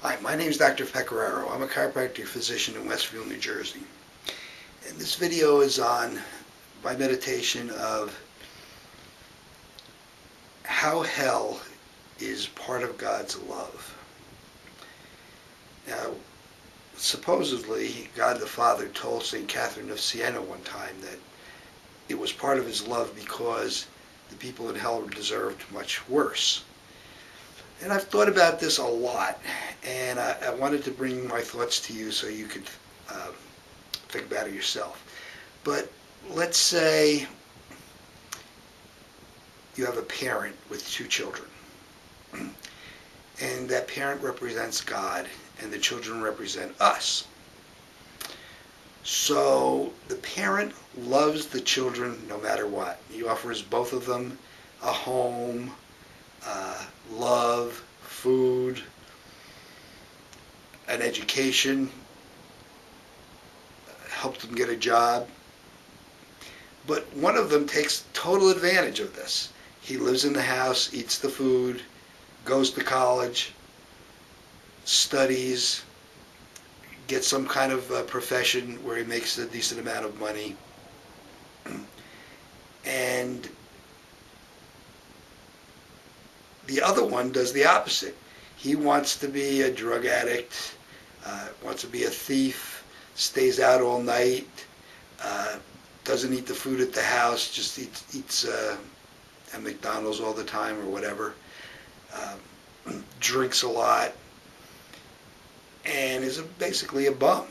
Hi, my name is Dr. Pecoraro. I'm a chiropractic physician in Westville, New Jersey. And this video is on my meditation of how hell is part of God's love. Now, supposedly, God the Father told St. Catherine of Siena one time that it was part of his love because the people in hell deserved much worse. And I've thought about this a lot, and I wanted to bring my thoughts to you so you could think about it yourself. But let's say you have a parent with two children, and that parent represents God, and the children represent us. So the parent loves the children no matter what. He offers both of them a home, love, food, an education, helps them get a job. But one of them takes total advantage of this. He lives in the house, eats the food, goes to college, studies, gets some kind of profession where he makes a decent amount of money. And the other one does the opposite. He wants to be a drug addict, wants to be a thief, stays out all night, doesn't eat the food at the house, just eats at McDonald's all the time or whatever, drinks a lot, and is basically a bum.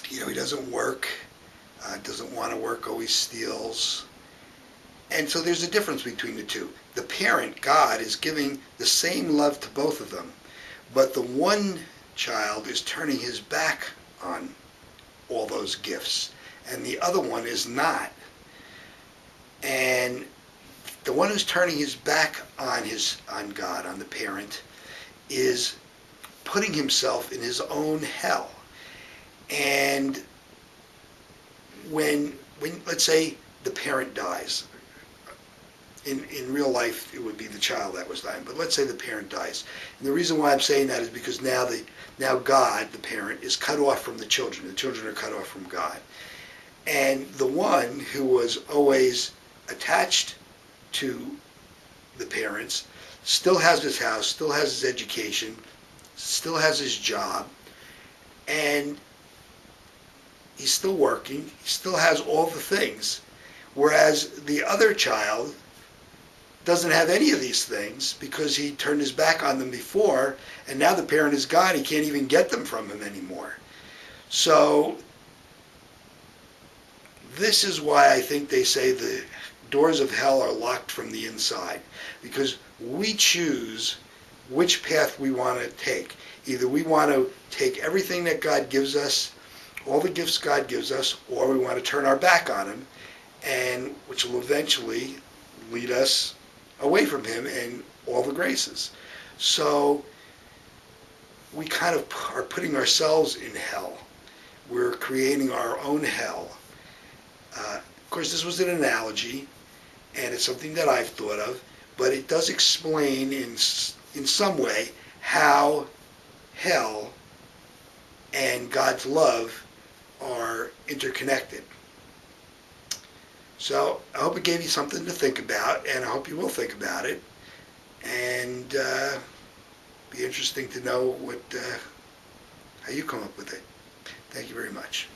You know, he doesn't work, doesn't want to work, always steals. And so there's a difference between the two. The parent, God, is giving the same love to both of them, but the one child is turning his back on all those gifts, and the other one is not. And the one who's turning his back on God, on the parent, is putting himself in his own hell. And when let's say the parent dies, in real life it would be the child that was dying, but let's say the parent dies. And the reason why I'm saying that is because now God, the parent, is cut off from the children. The children are cut off from God. And the one who was always attached to the parents still has his house, still has his education, still has his job, and he's still working, he still has all the things. Whereas the other child doesn't have any of these things because he turned his back on them before, and now the parent is gone, he can't even get them from him anymore. So this is why I think they say the doors of hell are locked from the inside, because we choose which path we want to take. Either we want to take everything that God gives us, all the gifts God gives us, or we want to turn our back on him, and which will eventually lead us away from him and all the graces. So we kind of are putting ourselves in hell. We're creating our own hell. Of course, this was an analogy, and it's something that I've thought of, but it does explain in some way how hell and God's love are interconnected. So I hope it gave you something to think about, and I hope you will think about it. And be interesting to know how you come up with it. Thank you very much.